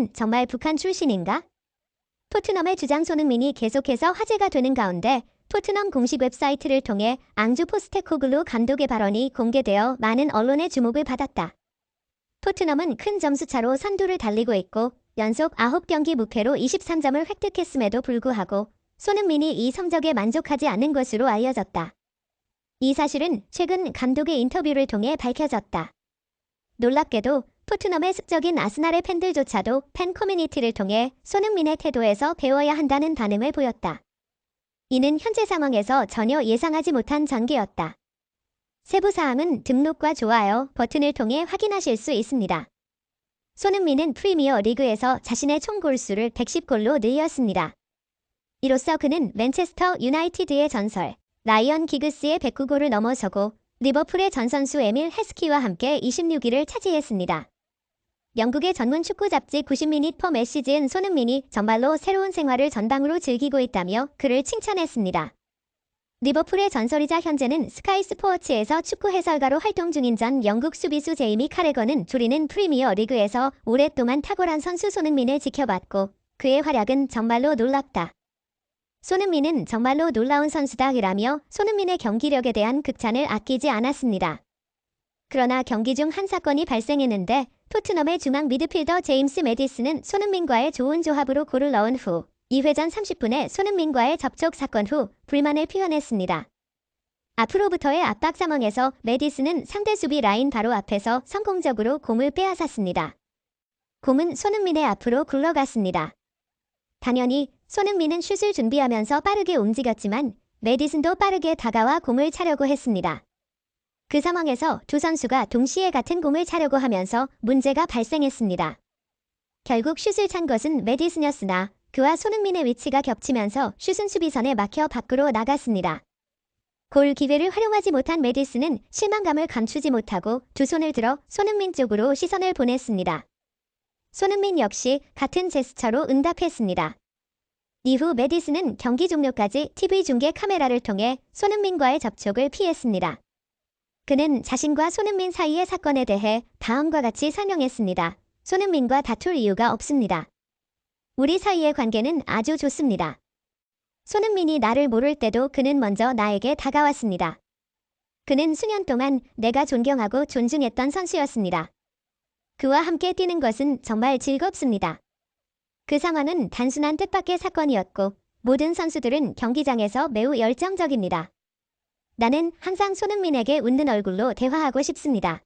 손흥민은 정말 북한 출신인가? 토트넘의 주장 손흥민이 계속해서 화제가 되는 가운데 토트넘 공식 웹사이트를 통해 앙주 포스테코글루 감독의 발언이 공개되어 많은 언론의 주목을 받았다. 토트넘은 큰 점수차로 선두를 달리고 있고 연속 9경기 무패로 23점을 획득했음에도 불구하고 손흥민이 이 성적에 만족하지 않는 것으로 알려졌다. 이 사실은 최근 감독의 인터뷰를 통해 밝혀졌다. 놀랍게도 토트넘의 습적인 아스날의 팬들조차도 팬 커뮤니티를 통해 손흥민의 태도에서 배워야 한다는 반응을 보였다. 이는 현재 상황에서 전혀 예상하지 못한 전개였다. 세부 사항은 등록과 좋아요 버튼을 통해 확인하실 수 있습니다. 손흥민은 프리미어 리그에서 자신의 총 골수를 110골로 늘렸습니다. 이로써 그는 맨체스터 유나이티드의 전설 라이언 기그스의 109골을 넘어서고 리버풀의 전 선수 에밀 헤스키와 함께 26위를 차지했습니다. 영국의 전문 축구 잡지 90미닛 퍼 매시지은 손흥민이 정말로 새로운 생활을 전방으로 즐기고 있다며 그를 칭찬했습니다. 리버풀의 전설이자 현재는 스카이 스포츠에서 축구 해설가로 활동 중인 전 영국 수비수 제이미 카레거는 줄이는 프리미어 리그에서 오랫동안 탁월한 선수 손흥민을 지켜봤고 그의 활약은 정말로 놀랍다. 손흥민은 정말로 놀라운 선수다라며 손흥민의 경기력에 대한 극찬을 아끼지 않았습니다. 그러나 경기 중 한 사건이 발생했는데 토트넘의 중앙 미드필더 제임스 매디슨은 손흥민과의 좋은 조합으로 골을 넣은 후 2회전 30분에 손흥민과의 접촉 사건 후 불만을 표현했습니다. 앞으로부터의 압박 상황에서 매디슨은 상대 수비 라인 바로 앞에서 성공적으로 공을 빼앗았습니다. 공은 손흥민의 앞으로 굴러갔습니다. 당연히 손흥민은 슛을 준비하면서 빠르게 움직였지만 매디슨도 빠르게 다가와 공을 차려고 했습니다. 그 상황에서 두 선수가 동시에 같은 공을 차려고 하면서 문제가 발생했습니다. 결국 슛을 찬 것은 매디슨이었으나 그와 손흥민의 위치가 겹치면서 슛은 수비선에 막혀 밖으로 나갔습니다. 골 기회를 활용하지 못한 매디슨은 실망감을 감추지 못하고 두 손을 들어 손흥민 쪽으로 시선을 보냈습니다. 손흥민 역시 같은 제스처로 응답했습니다. 이후 매디슨은 경기 종료까지 TV 중계 카메라를 통해 손흥민과의 접촉을 피했습니다. 그는 자신과 손흥민 사이의 사건에 대해 다음과 같이 설명했습니다. 손흥민과 다툴 이유가 없습니다. 우리 사이의 관계는 아주 좋습니다. 손흥민이 나를 모를 때도 그는 먼저 나에게 다가왔습니다. 그는 수년 동안 내가 존경하고 존중했던 선수였습니다. 그와 함께 뛰는 것은 정말 즐겁습니다. 그 상황은 단순한 뜻밖의 사건이었고 모든 선수들은 경기장에서 매우 열정적입니다. 나는 항상 손흥민에게 웃는 얼굴로 대화하고 싶습니다.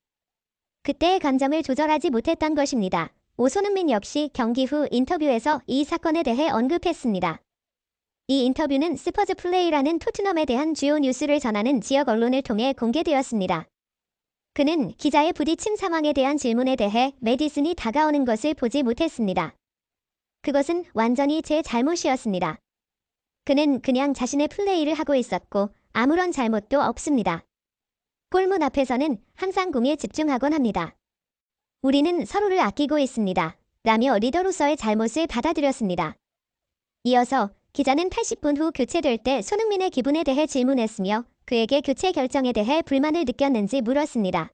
그때의 감정을 조절하지 못했던 것입니다. 손흥민 역시 경기 후 인터뷰에서 이 사건에 대해 언급했습니다. 이 인터뷰는 스퍼즈 플레이라는 토트넘에 대한 주요 뉴스를 전하는 지역 언론을 통해 공개되었습니다. 그는 기자의 부딪힌 상황에 대한 질문에 대해 매디슨이 다가오는 것을 보지 못했습니다. 그것은 완전히 제 잘못이었습니다. 그는 그냥 자신의 플레이를 하고 있었고 아무런 잘못도 없습니다. 골문 앞에서는 항상 공에 집중하곤 합니다. 우리는 서로를 아끼고 있습니다. 라며 리더로서의 잘못을 받아들였습니다. 이어서 기자는 80분 후 교체될 때 손흥민의 기분에 대해 질문했으며 그에게 교체 결정에 대해 불만을 느꼈는지 물었습니다.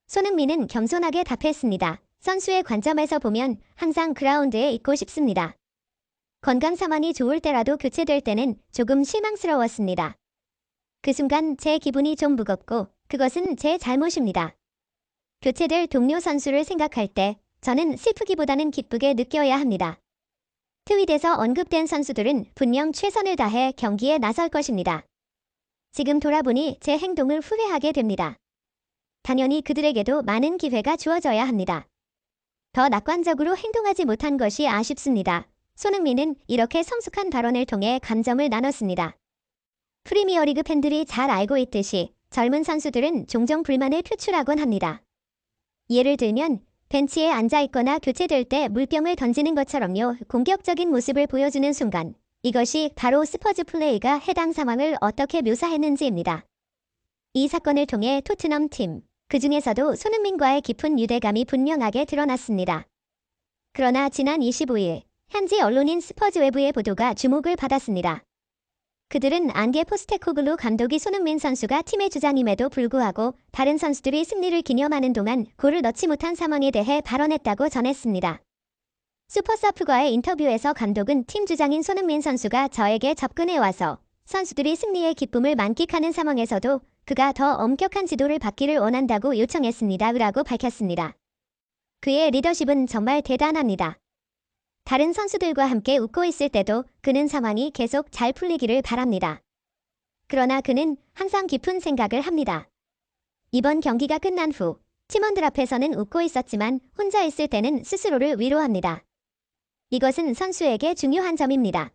손흥민은 겸손하게 답했습니다. 선수의 관점에서 보면 항상 그라운드에 있고 싶습니다. 건강 상황이 좋을 때라도 교체될 때는 조금 실망스러웠습니다. 그 순간 제 기분이 좀 무겁고 그것은 제 잘못입니다. 교체될 동료 선수를 생각할 때 저는 슬프기보다는 기쁘게 느껴야 합니다. 트윗에서 언급된 선수들은 분명 최선을 다해 경기에 나설 것입니다. 지금 돌아보니 제 행동을 후회하게 됩니다. 당연히 그들에게도 많은 기회가 주어져야 합니다. 더 낙관적으로 행동하지 못한 것이 아쉽습니다. 손흥민은 이렇게 성숙한 발언을 통해 감정을 나눴습니다. 프리미어리그 팬들이 잘 알고 있듯이 젊은 선수들은 종종 불만을 표출하곤 합니다. 예를 들면 벤치에 앉아있거나 교체될 때 물병을 던지는 것처럼요. 공격적인 모습을 보여주는 순간 이것이 바로 스퍼즈 플레이가 해당 상황을 어떻게 묘사했는지입니다. 이 사건을 통해 토트넘 팀, 그 중에서도 손흥민과의 깊은 유대감이 분명하게 드러났습니다. 그러나 지난 25일 현지 언론인 스퍼즈 웨브의 보도가 주목을 받았습니다. 그들은 안게 포스테코글루 감독이 손흥민 선수가 팀의 주장임에도 불구하고 다른 선수들이 승리를 기념하는 동안 골을 넣지 못한 상황에 대해 발언했다고 전했습니다. 슈퍼사프과의 인터뷰에서 감독은 팀 주장인 손흥민 선수가 저에게 접근해 와서 선수들이 승리의 기쁨을 만끽하는 상황에서도 그가 더 엄격한 지도를 받기를 원한다고 요청했습니다. 라고 밝혔습니다. 그의 리더십은 정말 대단합니다. 다른 선수들과 함께 웃고 있을 때도 그는 상황이 계속 잘 풀리기를 바랍니다. 그러나 그는 항상 깊은 생각을 합니다. 이번 경기가 끝난 후 팀원들 앞에서는 웃고 있었지만 혼자 있을 때는 스스로를 위로합니다. 이것은 선수에게 중요한 점입니다.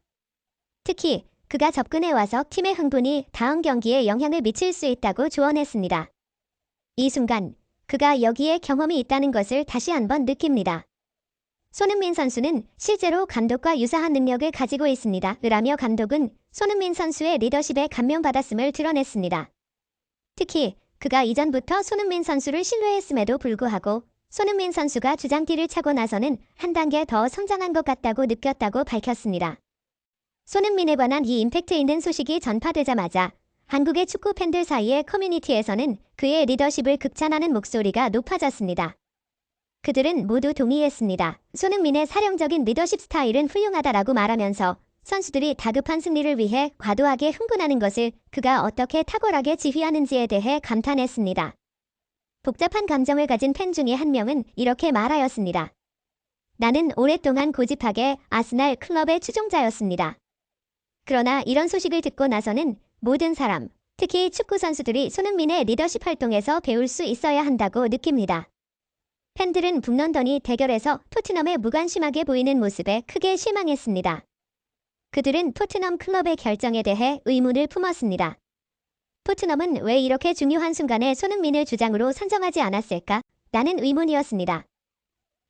특히 그가 접근해 와서 팀의 흥분이 다음 경기에 영향을 미칠 수 있다고 조언했습니다. 이 순간 그가 여기에 경험이 있다는 것을 다시 한번 느낍니다. 손흥민 선수는 실제로 감독과 유사한 능력을 가지고 있습니다. 라며 감독은 손흥민 선수의 리더십에 감명받았음을 드러냈습니다. 특히 그가 이전부터 손흥민 선수를 신뢰했음에도 불구하고 손흥민 선수가 주장띠를 차고 나서는 한 단계 더 성장한 것 같다고 느꼈다고 밝혔습니다. 손흥민에 관한 이 임팩트 있는 소식이 전파되자마자 한국의 축구 팬들 사이의 커뮤니티에서는 그의 리더십을 극찬하는 목소리가 높아졌습니다. 그들은 모두 동의했습니다. 손흥민의 사령적인 리더십 스타일은 훌륭하다라고 말하면서 선수들이 다급한 승리를 위해 과도하게 흥분하는 것을 그가 어떻게 탁월하게 지휘하는지에 대해 감탄했습니다. 복잡한 감정을 가진 팬 중에 한 명은 이렇게 말하였습니다. 나는 오랫동안 고집하게 아스날 클럽의 추종자였습니다. 그러나 이런 소식을 듣고 나서는 모든 사람, 특히 축구 선수들이 손흥민의 리더십 활동에서 배울 수 있어야 한다고 느낍니다. 팬들은 북런던이 대결에서 토트넘에 무관심하게 보이는 모습에 크게 실망했습니다. 그들은 토트넘 클럽의 결정에 대해 의문을 품었습니다. 토트넘은 왜 이렇게 중요한 순간에 손흥민을 주장으로 선정하지 않았을까? 라는 의문이었습니다.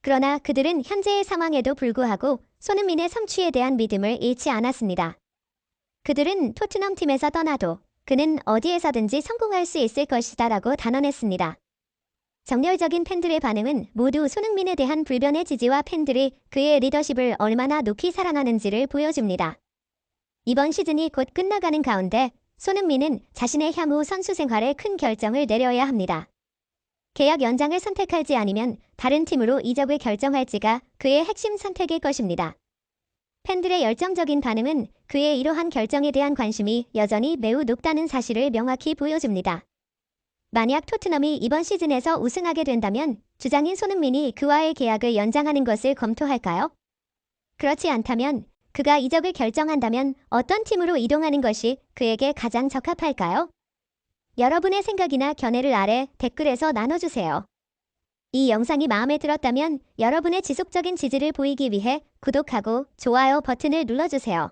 그러나 그들은 현재의 상황에도 불구하고 손흥민의 성취에 대한 믿음을 잃지 않았습니다. 그들은 토트넘 팀에서 떠나도 그는 어디에서든지 성공할 수 있을 것이다 라고 단언했습니다. 정열적인 팬들의 반응은 모두 손흥민에 대한 불변의 지지와 팬들이 그의 리더십을 얼마나 높이 사랑하는지를 보여줍니다. 이번 시즌이 곧 끝나가는 가운데 손흥민은 자신의 향후 선수 생활에 큰 결정을 내려야 합니다. 계약 연장을 선택할지 아니면 다른 팀으로 이적을 결정할지가 그의 핵심 선택일 것입니다. 팬들의 열정적인 반응은 그의 이러한 결정에 대한 관심이 여전히 매우 높다는 사실을 명확히 보여줍니다. 만약 토트넘이 이번 시즌에서 우승하게 된다면 주장인 손흥민이 그와의 계약을 연장하는 것을 검토할까요? 그렇지 않다면 그가 이적을 결정한다면 어떤 팀으로 이동하는 것이 그에게 가장 적합할까요? 여러분의 생각이나 견해를 아래 댓글에서 나눠주세요. 이 영상이 마음에 들었다면 여러분의 지속적인 지지를 보이기 위해 구독하고 좋아요 버튼을 눌러주세요.